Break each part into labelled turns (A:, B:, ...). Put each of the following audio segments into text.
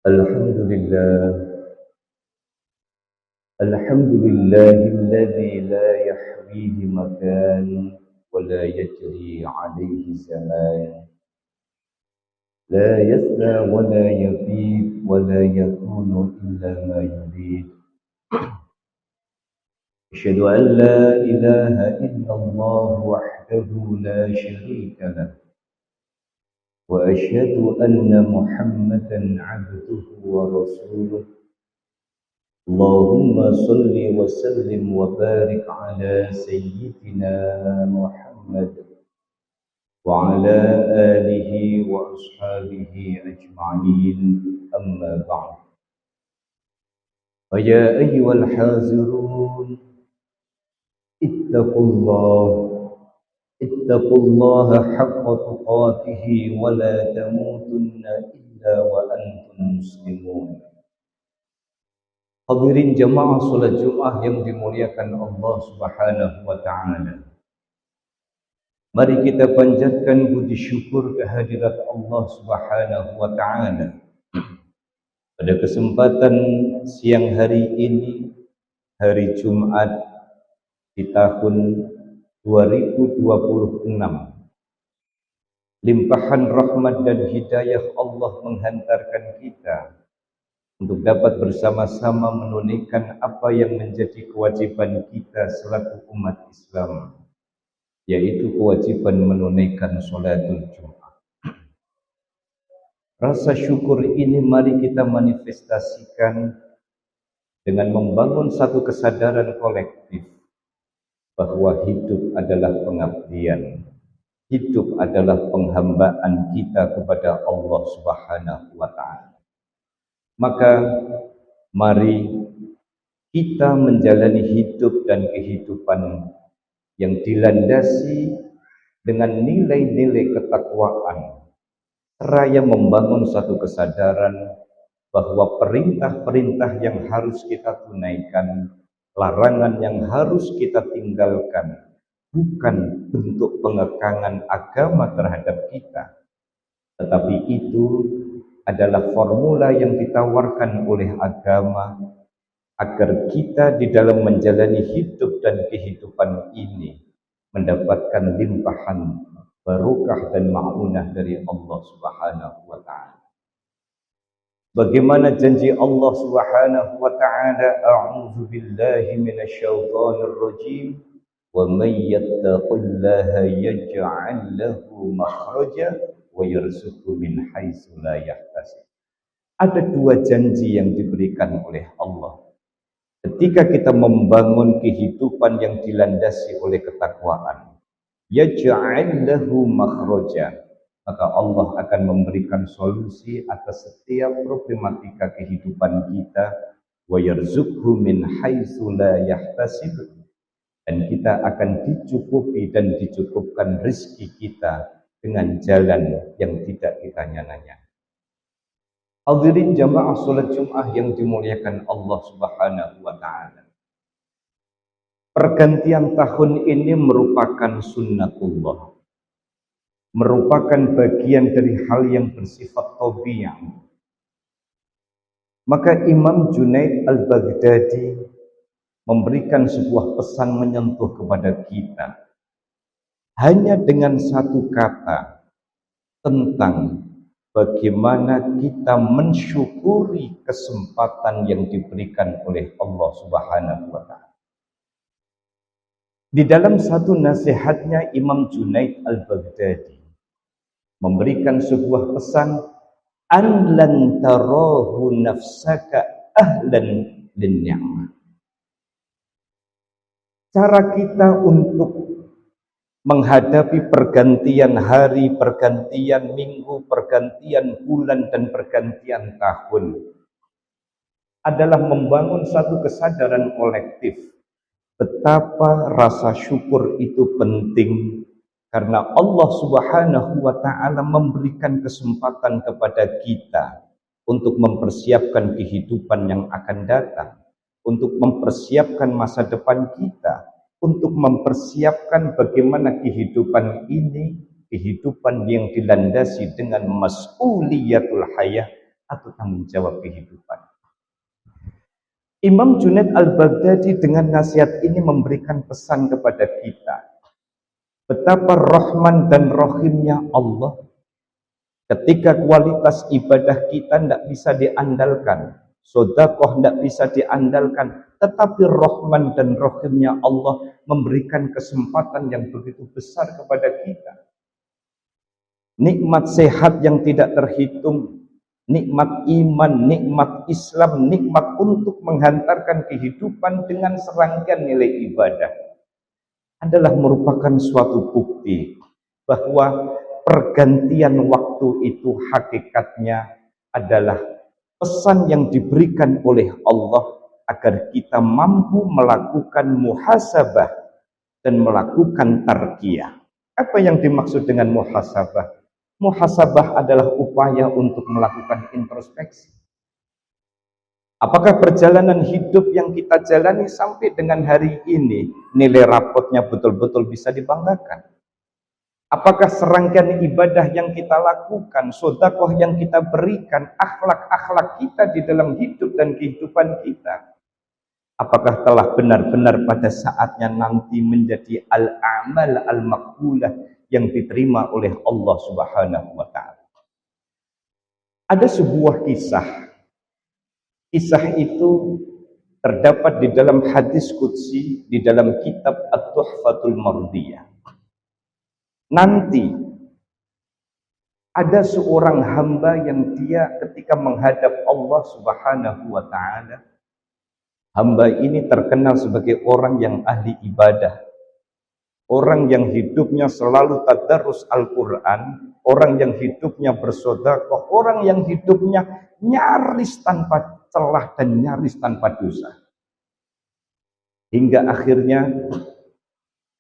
A: الحمد لله الحمد لله الذي لا يحويه مكان ولا يجري عليه زمان، لا يسنى ولا يبيد ولا يكون إلا ما يريد. أشهد أن لا إله إلا الله وحده لا شريك له، وأشهد أن محمدا عبده ورسوله. اللهم صل وسلم وبارك على سيدنا محمد وعلى آله وأصحابه أجمعين، أما بعد. فيا أيها الحاذرون اتقوا الله حق تقاته ولا تموتن إلا وأنتم مسلمون. Hadirin jamaah salat Jumat yang dimuliakan Allah Subhanahu wa taala. Mari kita panjatkan puji syukur kehadirat Allah Subhanahu wa taala. Pada kesempatan siang hari ini, hari Jumat di tahun 2026, limpahan rahmat dan hidayah Allah menghantarkan kita untuk dapat bersama-sama menunaikan apa yang menjadi kewajiban kita selaku umat Islam, yaitu kewajiban menunaikan sholatul Jumat. Rasa syukur ini mari kita manifestasikan dengan membangun satu kesadaran kolektif bahwa hidup adalah pengabdian, hidup adalah penghambaan kita kepada Allah Subhanahu wa taala. Maka mari kita menjalani hidup dan kehidupan yang dilandasi dengan nilai-nilai ketakwaan, seraya membangun satu kesadaran bahwa perintah-perintah yang harus kita tunaikan, larangan yang harus kita tinggalkan, bukan bentuk pengekangan agama terhadap kita, tetapi itu adalah formula yang ditawarkan oleh agama agar kita di dalam menjalani hidup dan kehidupan ini mendapatkan limpahan barokah dan ma'unah dari Allah Subhanahu wa taala. Bagaimana janji Allah Subhanahu wa taala, a'udzu billahi minasyaitonir rajim, wa may yattaqillaha yaj'al lahu makhraja wa yarzuqhu min haitsu la yahtasib. Ada dua janji yang diberikan oleh Allah. Ketika kita membangun kehidupan yang dilandasi oleh ketakwaan, yaj'al lahu makhraja, maka Allah akan memberikan solusi atas setiap problematika kehidupan kita, wa yarzuqhu min haitsu la yahtasib, dan kita akan dicukupi dan dicukupkan rezeki kita dengan jalan yang tidak kita nyangka. Hadirin jamaah salat Jumat yang dimuliakan Allah Subhanahu wa taala. Pergantian tahun ini merupakan sunnatullah, merupakan bagian dari hal yang bersifat tabi'ah. Maka Imam Junaid al-Baghdadi memberikan sebuah pesan menyentuh kepada kita hanya dengan satu kata tentang bagaimana kita mensyukuri kesempatan yang diberikan oleh Allah Subhanahu wa taala. Di dalam satu nasihatnya, Imam Junaid al-Baghdadi memberikan sebuah pesan, an lan tarahu nafsaka ahlan lin-ni'mah. Cara kita untuk menghadapi pergantian hari, pergantian minggu, pergantian bulan, dan pergantian tahun adalah membangun satu kesadaran kolektif betapa rasa syukur itu penting, karena Allah Subhanahu wa taala memberikan kesempatan kepada kita untuk mempersiapkan kehidupan yang akan datang, untuk mempersiapkan masa depan kita, untuk mempersiapkan bagaimana kehidupan ini, kehidupan yang dilandasi dengan mas'uliyatul hayah, atau tanggung jawab kehidupan. Imam Junaid al-Baghdadi dengan nasihat ini memberikan pesan kepada kita. Betapa Rahman dan Rahimnya Allah. Ketika kualitas ibadah kita tidak bisa diandalkan, sedekah tidak bisa diandalkan, tetapi Rahman dan Rahimnya Allah memberikan kesempatan yang begitu besar kepada kita. Nikmat sehat yang tidak terhitung, nikmat iman, nikmat Islam, nikmat untuk menghantarkan kehidupan dengan serangkaian nilai ibadah adalah merupakan suatu bukti bahwa pergantian waktu itu hakikatnya adalah pesan yang diberikan oleh Allah agar kita mampu melakukan muhasabah dan melakukan tarkiyah. Apa yang dimaksud dengan muhasabah? Muhasabah adalah upaya untuk melakukan introspeksi. Apakah perjalanan hidup yang kita jalani sampai dengan hari ini nilai rapotnya betul-betul bisa dibanggakan? Apakah serangkaian ibadah yang kita lakukan, sedekah yang kita berikan, akhlak-akhlak kita di dalam hidup dan kehidupan kita, apakah telah benar-benar pada saatnya nanti menjadi al-amal al-maqbulah yang diterima oleh Allah Subhanahu wa ta'ala? Ada sebuah kisah. Kisah itu terdapat di dalam hadis qudsi di dalam kitab At-Tuhfatul Mardiyah. Nanti ada seorang hamba yang dia ketika menghadap Allah Subhanahu wa ta'ala, hamba ini terkenal sebagai orang yang ahli ibadah, orang yang hidupnya selalu tadarus Al-Quran, orang yang hidupnya bersedekah, orang yang hidupnya nyaris tanpa celah dan nyaris tanpa dosa. Hingga akhirnya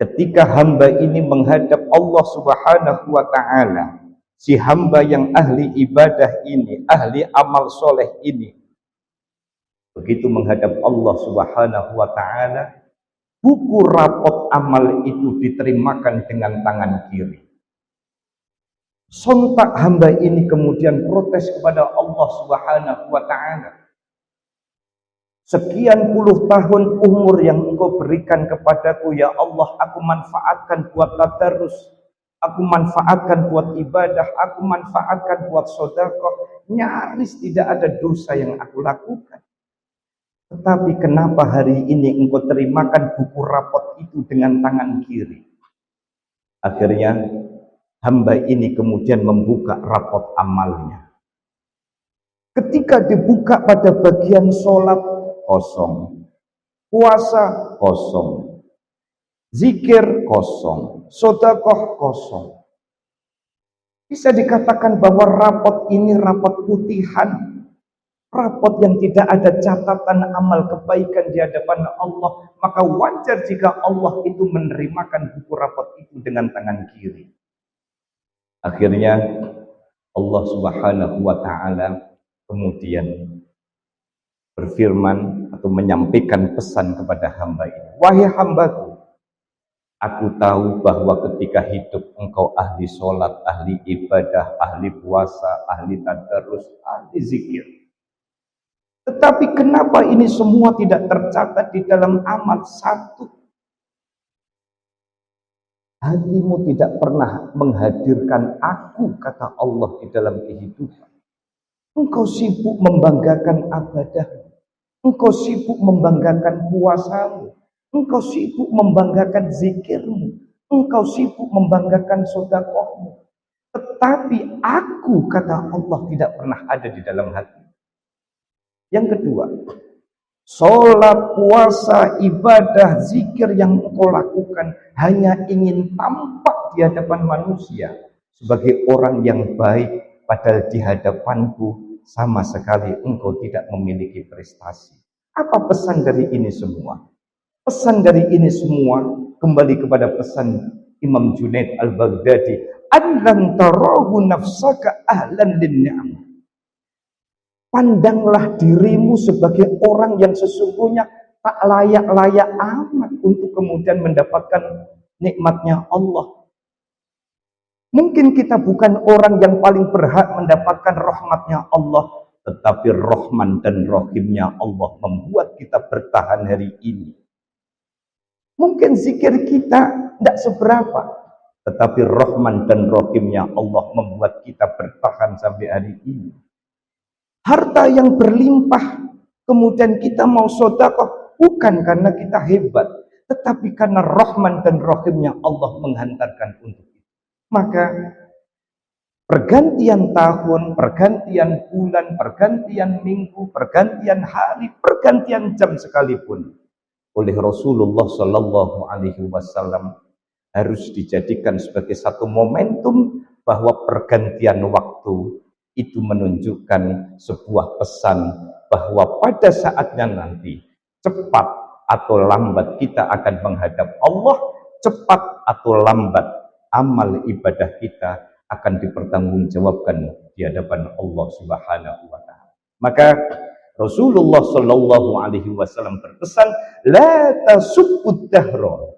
A: ketika hamba ini menghadap Allah Subhanahu wa ta'ala, si hamba yang ahli ibadah ini, ahli amal soleh ini, begitu menghadap Allah Subhanahu wa ta'ala, buku rapot amal itu diterimakan dengan tangan kiri. Sontak hamba ini kemudian protes kepada Allah Subhanahu wa ta'ala. Sekian puluh tahun umur yang Engkau berikan kepadaku, ya Allah, aku manfaatkan buat tadarus, aku manfaatkan buat ibadah, aku manfaatkan buat sedekah, nyaris tidak ada dosa yang aku lakukan. Tetapi kenapa hari ini Engkau terimakan buku rapot itu dengan tangan kiri? Akhirnya hamba ini kemudian membuka rapot amalnya. Ketika dibuka pada bagian sholat, kosong. Puasa, kosong. Zikir, kosong. Sedekah, kosong. Bisa dikatakan bahwa rapot ini rapot putihan. Rapot yang tidak ada catatan amal kebaikan di hadapan Allah. Maka wajar jika Allah itu menerimakan buku rapot itu dengan tangan kiri. Akhirnya Allah Subhanahu wa ta'ala kemudian berfirman atau menyampaikan pesan kepada hamba ini. Wahai hambaku, aku tahu bahwa ketika hidup engkau ahli sholat, ahli ibadah, ahli puasa, ahli tadarus, ahli zikir. Tetapi kenapa ini semua tidak tercatat di dalam amal? Satu, hatimu tidak pernah menghadirkan aku, kata Allah, di dalam kehidupan. Engkau sibuk membanggakan ibadah. Engkau sibuk membanggakan puasamu. Engkau sibuk membanggakan zikirmu. Engkau sibuk membanggakan sedekahmu. Tetapi aku, kata Allah, tidak pernah ada di dalam hati. Yang kedua, sholat, puasa, ibadah, zikir yang engkau lakukan hanya ingin tampak di hadapan manusia sebagai orang yang baik, padahal di hadapanku sama sekali engkau tidak memiliki prestasi. Apa pesan dari ini semua? Pesan dari ini semua kembali kepada pesan Imam Junaid al-Baghdadi, "An tarahu nafsaka ahlan lin-ni'am." Pandanglah dirimu sebagai orang yang sesungguhnya tak layak-layak amat untuk kemudian mendapatkan nikmatnya Allah. Mungkin kita bukan orang yang paling berhak mendapatkan rahmatnya Allah, tetapi Rahman dan Rahimnya Allah membuat kita bertahan hari ini. Mungkin zikir kita tidak seberapa, tetapi Rahman dan Rahimnya Allah membuat kita bertahan sampai hari ini. Harta yang berlimpah, kemudian kita mau sedekah, bukan karena kita hebat, tetapi karena Rahman dan Rahimnya Allah menghantarkan untuk itu. Maka pergantian tahun, pergantian bulan, pergantian minggu, pergantian hari, pergantian jam sekalipun oleh Rasulullah Shallallahu Alaihi Wasallam harus dijadikan sebagai satu momentum bahwa pergantian waktu itu menunjukkan sebuah pesan bahwa pada saatnya nanti cepat atau lambat kita akan menghadap Allah, cepat atau lambat amal ibadah kita akan dipertanggungjawabkan di hadapan Allah Subhanahu wa taala. Maka Rasulullah Shallallahu Alaihi Wasallam berpesan, la tasubbud dahra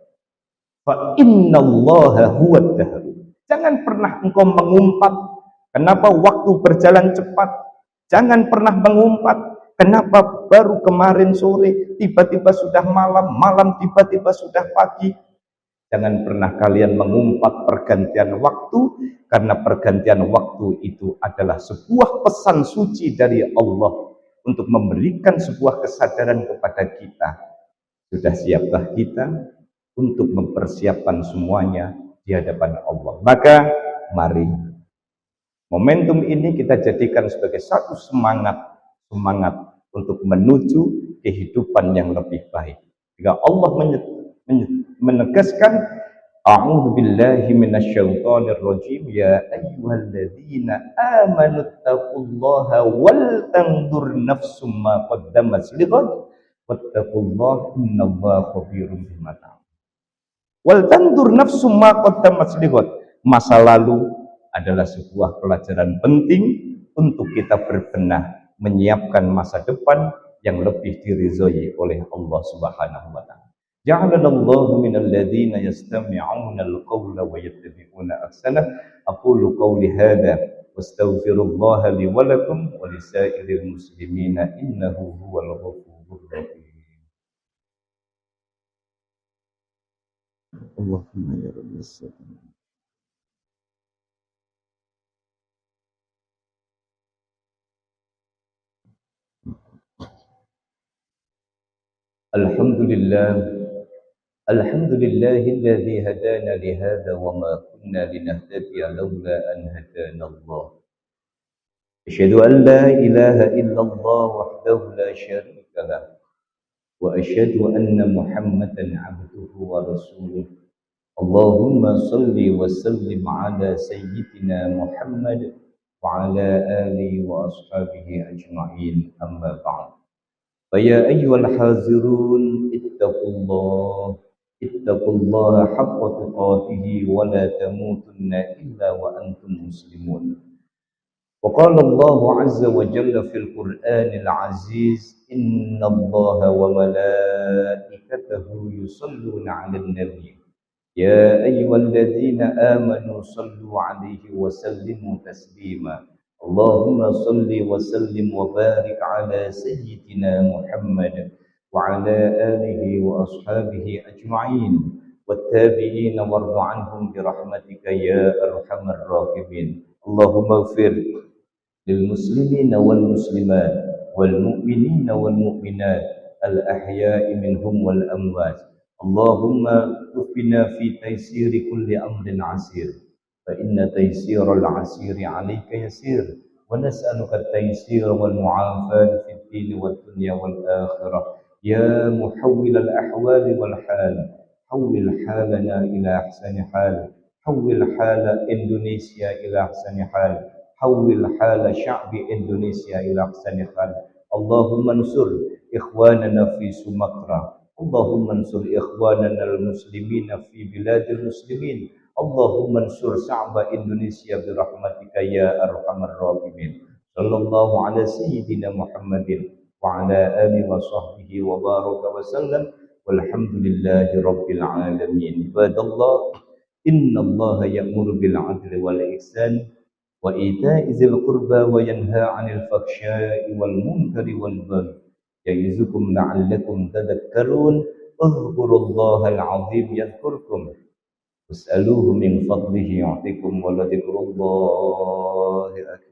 A: fa innallaha huwad dahr. Jangan pernah engkau mengumpat kenapa waktu berjalan cepat. Jangan pernah mengumpat kenapa baru kemarin sore tiba-tiba sudah malam, malam tiba-tiba sudah pagi. Jangan pernah kalian mengumpat pergantian waktu, karena pergantian waktu itu adalah sebuah pesan suci dari Allah untuk memberikan sebuah kesadaran kepada kita. Sudah siapkah kita untuk mempersiapkan semuanya di hadapan Allah? Maka mari momentum ini kita jadikan sebagai satu semangat untuk menuju kehidupan yang lebih baik. Jika Allah menegaskan, a'udzu billahi minasyaitonir rajim, ya ayyuhalladzina amanu taqullaha wal tanzur nafsum ma qaddamat lighad wattaqullaha innallaha khabirum bima ta'malun. Wal tanzur nafsum ma qaddamat lighad. Masa lalu adalah sebuah pelajaran penting untuk kita berbenah menyiapkan masa depan yang lebih diridhoi oleh Allah Subhanahu wa taala. Ja'alana Allahu minal ladzina yastami'una al-qawla wa yattabi'una ahsanah. Aqulu qawli hadza wastaghfirullaha li wa lakum wa lisairil muslimina innahu huwal ghafurur rahim. Allahumma ya rabbis salam. Alhamdulillah. Alhamdulillahilladzi hadana li hadza wa ma kunna linahtadiya laula an hadana Allah. Asyhadu an la ilaha illallah wahdahu la syarika lah wa asyhadu anna Muhammadan 'abduhu wa rasuluh. Allahumma shalli wa sallim ala sayyidina Muhammad wa ala alihi wa ashabihi ajma'in, amma ba'd. Fa ya ayyuhal hazirun ittaqullah haqqa tuqatih wa la tamutunna illa wa antum muslimun. Wa qala Allah azza wa jalla fil Qur'anil aziz, innallaha wa malaikatahu yusalluna 'alan nabiy ya ayyuhalladzina amanu sallu 'alaihi wa sallimu taslima. Allahumma salli wa sallim wa barik 'ala sayyidina Muhammad وعلى آله وأصحابه أجمعين والتابعين وارض عنهم برحمتك يا أرحم الراحمين. اللهم اغفر للمسلمين والمسلمات والمؤمنين والمؤمنات الأحياء منهم والأموات. اللهم وفقنا في تيسير كل أمر عسير فإن تيسير العسير عليك يسير ونسألك التيسير والمعافاة في الدين والدنيا والآخرة. يا محول الأحوال والحال حول حالنا إلى أحسن حال، حول حال إندونيسيا إلى أحسن حال، حول حال شعب إندونيسيا إلى أحسن حال. اللهم انصر إخواننا في سومطرة، اللهم انصر إخواننا المسلمين في بلاد المسلمين، اللهم انصر شعب إندونيسيا برحمتك يا أرحم الراحمين. صلى الله على سيدنا محمد وعلى آله وصحبه وبارك وسلم والحمد لله رب العالمين. عباد الله، إن الله يأمر بالعدل والإحسان وإيتاء ذي القربى وينهى عن الفحشاء والمنكر والبغي يعظكم لعلكم تذكرون اذكروا الله العظيم يذكركم واسألوه من فضله يعطيكم ولذكر الله أكبر